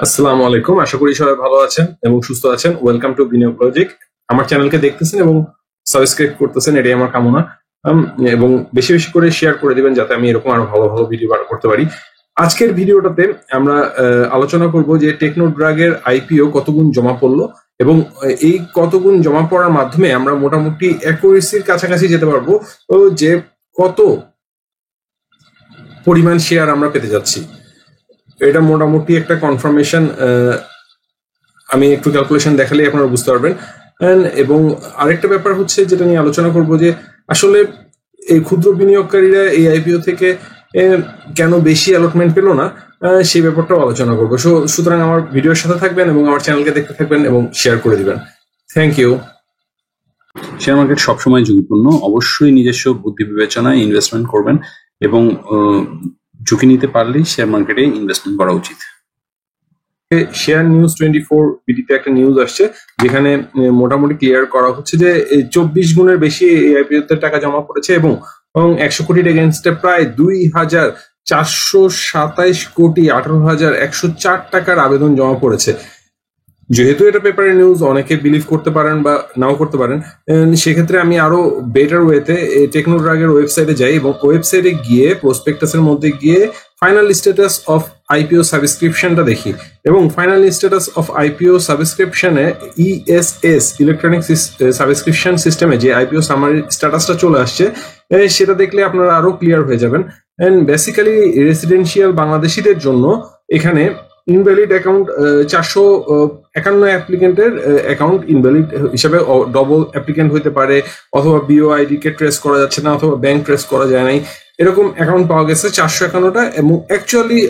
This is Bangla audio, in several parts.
আসসালামু আলাইকুম। আশা করি সবাই ভালো আছেন এবং সুস্থ আছেন। ওয়েলকাম টু বিনিয়োগ লজিক। আমার চ্যানেলকে দেখতেছেন এবং সাবস্ক্রাইব করতেছেন, এটাই আমার কামনা। এবং বেশি বেশি করে শেয়ার করে দিবেন যাতে আমি এরকম আরো ভালো ভালো ভিডিও বার করতে পারি। আজকের ভিডিওটাতে আমরা আলোচনা করব যে টেকনোড্রাগের আইপিও কত গুণ জমা পড়লো এবং এই কত গুণ জমা পড়ার মাধ্যমে আমরা মোটামুটি অ্যাকুরেসির কাছাকাছি যেতে পারবো যে কত পরিমাণ শেয়ার আমরা পেতে যাচ্ছি। এটা মোটামুটি একটা কনফার্মেশন, আমি একটু ক্যালকুলেশন দেখালেই আপনারা বুঝতে পারবেন। এবং আরেকটা ব্যাপার হচ্ছে যেটা নিয়ে আলোচনা করব যে আসলে এই ক্ষুদ্র বিনিয়োগকারীরা এই আইপিও থেকে কেন বেশি অ্যালটমেন্ট পেল না, সেই ব্যাপারটাও আলোচনা করবো। সুতরাং আমার ভিডিওর সাথে থাকবেন এবং আমার চ্যানেলকে দেখতে থাকবেন এবং শেয়ার করে দিবেন। Thank you. শেয়ার মার্কেট সবসময় ঝুঁকিপূর্ণ, অবশ্যই নিজস্ব বুদ্ধি বিবেচনায় ইনভেস্টমেন্ট করবেন এবং ঝুঁকি নিতে পারলেই শেয়ার মার্কেটে ইনভেস্টমেন্ট করা উচিত। শেয়ার নিউজ 24 বিডিতে একটা নিউজ আসছে যেখানে মোটামুটি ক্লিয়ার করা হচ্ছে যে 24 গুণের বেশি এই আইপিওতে টাকা জমা পড়েছে এবং 100 কোটির এগেনস্টে প্রায় 2,427 কোটি 18,104 টাকার আবেদন জমা পড়েছে। যেহেতু এটা পেপারের নিউজ, অনেকে বিলিভ করতে পারেন বা নাও করতে পারেন। সেক্ষেত্রে আমি আরো বেটার ওয়েতে টেকনোড্রাগের ওয়েবসাইটে যাই এবং ওয়েবসাইটে গিয়ে প্রসপেক্টাসের মধ্যে গিয়ে ফাইনাল স্ট্যাটাস অফ আইপিও সাবস্ক্রিপশনটা দেখি এবং ফাইনাল স্ট্যাটাস অফ আইপিও সাবস্ক্রিপশনে ইএসএস ইলেকট্রনিক সাবস্ক্রিপশন সিস্টেমে যে আইপিও সামারি স্ট্যাটাসটা চলে আসছে সেটা দেখলে আপনারা আরো ক্লিয়ার হয়ে যাবেন। এন্ড বেসিক্যালি রেসিডেন্সিয়াল বাংলাদেশিদের জন্য এখানে ইনভ্যালিড অ্যাকাউন্ট 451 অ্যাপ্লিকেন্টের অ্যাকাউন্ট ইনভ্যালিড হিসাবে ডবল অ্যাপ্লিকেন্ট হতে পারে, অথবা বিওআইডি কে ট্রেস করা যাচ্ছে না, অথবা ব্যাংক ট্রেস করা যায় নাই, এরকম অ্যাকাউন্ট পাওয়া গেছে 451টা এবং অ্যাকচুয়ালি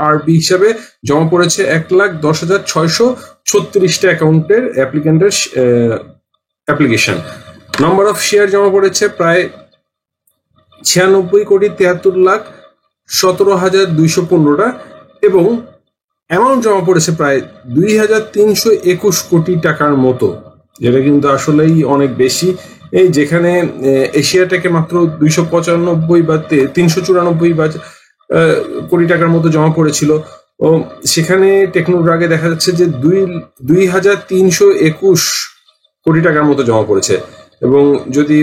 আরবি হিসাবে জমা পড়েছে 1,10,636টা অ্যাকাউন্টের অ্যাপ্লিকেন্টের অ্যাপ্লিকেশন। নাম্বার অফ শেয়ার জমা পড়েছে প্রায় 96,73,17,215টা এবং অ্যামাউন্ট জমা পড়েছে প্রায় 2,321 কোটি টাকার মতো, যেটা কিন্তু আসলেই অনেক বেশি। এই যেখানে এশিয়াটাকে মাত্র 295 বা 394 বা কোটি টাকার মতো জমা পড়েছিল, ও সেখানে টেকনোড্রাগে দেখা যাচ্ছে যে 2,321 কোটি টাকার মতো জমা পড়েছে। এবং যদি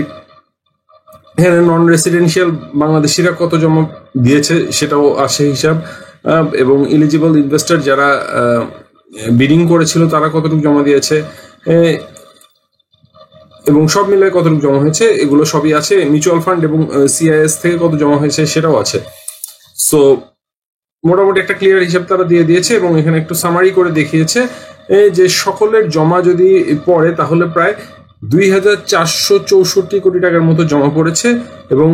এখানে নন রেসিডেন্সিয়াল বাংলাদেশিরা কত জমা দিয়েছে সেটাও আসে হিসাব, এবং এলিজিবল ইনভেস্টর যারা বিডিং করেছিল তারা কতটুকু জমা দিয়েছে এবং সব মিলে কতটুকু জমা হয়েছে এগুলো সবই আছে। মিউচুয়াল ফান্ড এবং সিআইএস থেকে কত জমা হয়েছে সেটাও আছে। সো মোটামুটি একটা ক্লিয়ার হিসাব তারা দিয়ে দিয়েছে এবং এখানে একটু সামারি করে দেখিয়েছে যে সকলের জমা যদি পড়ে তাহলে প্রায় 2,464 কোটি টাকার মতো জমা পড়েছে এবং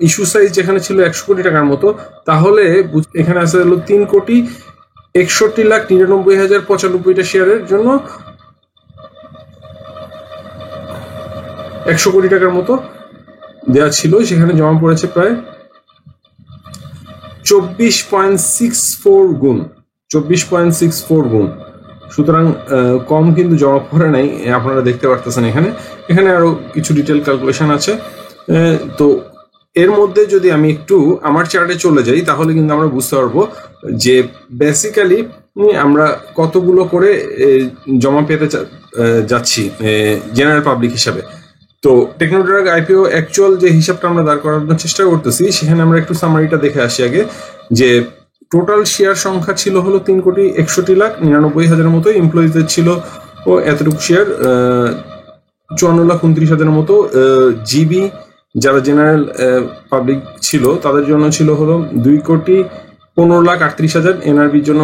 ইস্যু সাইজ যেখানে ছিল 100 কোটি টাকার মতো, তাহলে এখানে আসে হলো 3,61,99,095টা শেয়ারের জন্য 100 কোটি টাকার মতো দেওয়া ছিল, সেখানে জমা পড়েছে প্রায় 24.64 গুণ। সুতরাং কম কিন্তু জমা পড়ে নাই, আপনারা দেখতে পারতেছেন। এখানে আরো কিছু ডিটেল ক্যালকুলেশন আছে। তো এর মধ্যে যদি আমি একটু আমার চার্টে চলে যাই তাহলে কিন্তু আমরা বুঝতে পারবো যে বেসিক্যালি আমরা কতগুলো করে জমা পেতে যাচ্ছি জেনারেল পাবলিক হিসাবে। তো টেকনোড্রাগ আইপিও অ্যাকচুয়াল যে হিসাবটা আমরা দাঁড় করানোর চেষ্টা করতেছি সেখানে আমরা একটু সামারিটা দেখে আসি আগে। যে টোটাল শেয়ার সংখ্যা ছিল হলো 3,61,99,000 মতো, এমপ্লয়িজদের ছিল এতটুকু শেয়ার 54,29,000 মতো, জিবি যারা জেনারেল পাবলিক ছিল তাদের জন্য ছিল হলো 2,15,38,000, এনআরবির জন্য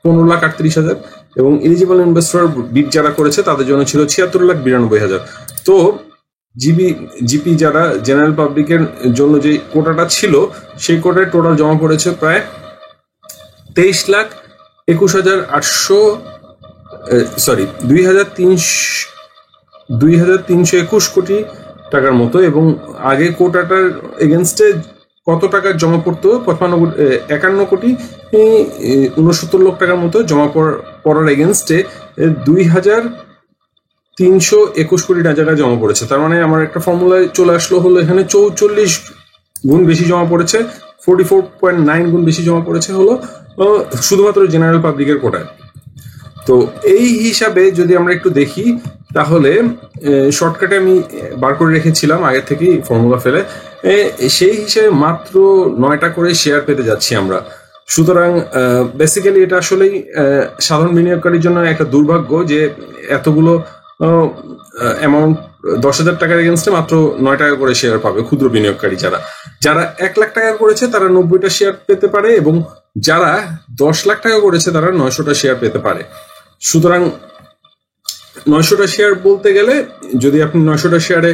15,38,000 এবং এলিজিবল ইনভেস্টর বিড যারা করেছে তাদের জন্য ছিল 76,92,000। তো জিপি যারা জেনারেল পাবলিকের জন্য যে কোটাটা ছিল সেই কোটায় টোটাল জমা পড়েছে প্রায় 2,321 কোটি টাকার মতো এবং আগে কোটাটার এগেনস্টে কত টাকা জমা পড়তো 51 কোটি 69 লক্ষ টাকার মতো জমা পড়ার এগেনস্টে 2,321 কোটি টাকা জমা পড়েছে। তার মানে আমার একটা ফর্মুলায় চলে আসলো হলো এখানে 44 গুণ বেশি জমা পড়েছে, 44.9 গুণ বেশি জমা পড়েছে হলো শুধুমাত্র জেনারেল পাবলিকের কোটায়। তো এই হিসাবে যদি আমরা একটু দেখি তাহলে শর্টকাটে আমি বার করে রেখেছিলাম আগে থেকেই ফর্মুলা ফেলে, সেই হিসাবে মাত্র 9টা করে শেয়ার পেতে যাচ্ছি আমরা। সুতরাং বেসিক্যালি এটা আসলেই সাধারণ বিনিয়োগকারীর জন্য একটা দুর্ভাগ্য যে এতগুলো অ্যামাউন্ট 10,000 টাকার এগেনস্টে মাত্র 9 টাকা করে শেয়ার পাবে ক্ষুদ্র বিনিয়োগকারী। যারা 1 লাখ টাকা করেছে তারা 90টা শেয়ার পেতে পারে, এবং যারা 10 লাখ টাকা করেছে তারা 900টা শেয়ার পেতে পারে। সুতরাং 900টা শেয়ার বলতে গেলে যদি আপনি 900টা শেয়ারে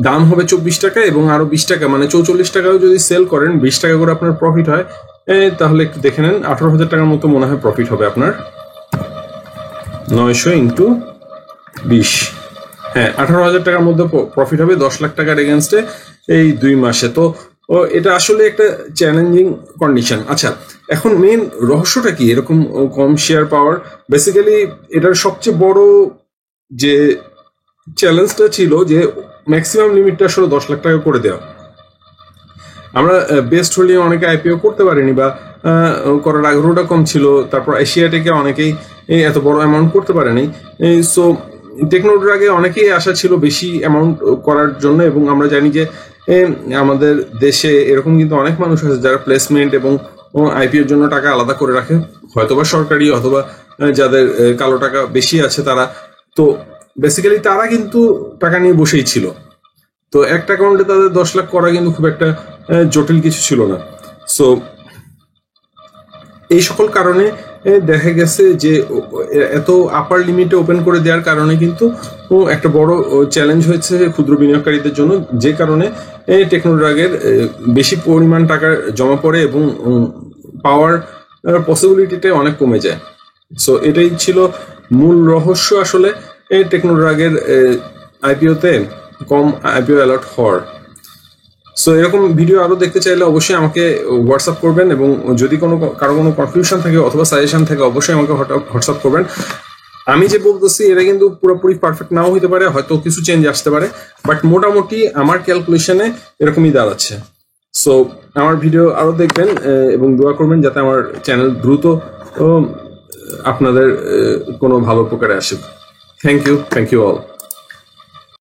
দাম হবে 24 টাকা এবং আরো 20 টাকা মানে 44 টাকাও যদি সেল করেন, 20 টাকা করে আপনার প্রফিট হয়, তাহলে একটু দেখে নেন 18,000 টাকার মতো মনে হয় প্রফিট হবে আপনার। 900 ইন্টু 20, হ্যাঁ 18,000 টাকার মধ্যে প্রফিট হবে 10 লাখ টাকার এগেনস্টে এই 2 মাসে। তো এটা আসলে একটা চ্যালেঞ্জিং কন্ডিশন। আচ্ছা, এখন মেইন রহস্যটা কি এরকম কম শেয়ার পাওয়ার? বেসিক্যালি এটার সবচেয়ে বড় যে চ্যালেঞ্জটা ছিল যে ম্যাক্সিমাম লিমিটটা আসলে 10 লাখ টাকা করে দেওয়া। আমরা বেস্ট হলে অনেকে আইপিও করতে পারিনি বা করার আগ্রহটা কম ছিল। তারপর এশিয়াটিকে অনেকেই এত বড় অ্যামাউন্ট করতে পারেনি। সো টেকনোর আগে অনেকেই আশা ছিল বেশি অ্যামাউন্ট করার জন্য, এবং আমরা জানি যে আমাদের দেশে এরকম কিন্তু অনেক মানুষ আছে যারা প্লেসমেন্ট এবং আইপিওর জন্য টাকা আলাদা করে রাখে, হয়তোবা সরকারি অথবা যাদের কালো টাকা বেশি আছে তারা। তো বেসিক্যালি তারা কিন্তু টাকা নিয়ে বসেই ছিল। তো একটা অ্যাকাউন্টে তাদের 10 লাখ করা কিন্তু খুব একটা জটিল কিছু ছিল না। সো এই সকল কারণে দেখা গেছে যে এত আপার লিমিটে ওপেন করে দেওয়ার কারণে কিন্তু একটা বড় চ্যালেঞ্জ হয়েছে ক্ষুদ্র বিনিয়োগকারীদের জন্য, যে কারণে টেকনোড্রাগের বেশি পরিমাণ টাকা জমা পড়ে এবং পাওয়ার পসিবিলিটিটা অনেক কমে যায়। সো এটাই ছিল মূল রহস্য আসলে টেকনোড্রাগের আইপিওতে কম আইপিও অ্যালার্ট হওয়ার। সো এরকম ভিডিও আরো দেখতে চাইলে অবশ্যই আমাকে হোয়াটসঅ্যাপ করবেন, এবং যদি কারো কোনো কনফিউশন থাকে অথবা সাজেশন থাকে অবশ্যই আমাকে হোয়াটসঅ্যাপ করবেন। আমি যে বলতেছি এটা কিন্তু পুরোপুরি পারফেক্ট নাও হতে পারে, হয়তো কিছু চেঞ্জ আসতে পারে, বাট মোটামুটি আমার ক্যালকুলেশনে এরকমই দাঁড়াচ্ছে। সো আমার ভিডিও আরো দেখবেন এবং দোয়া করবেন যাতে আমার চ্যানেল দ্রুত আপনাদের কোনো ভালো উপকারে আসে। Thank you all.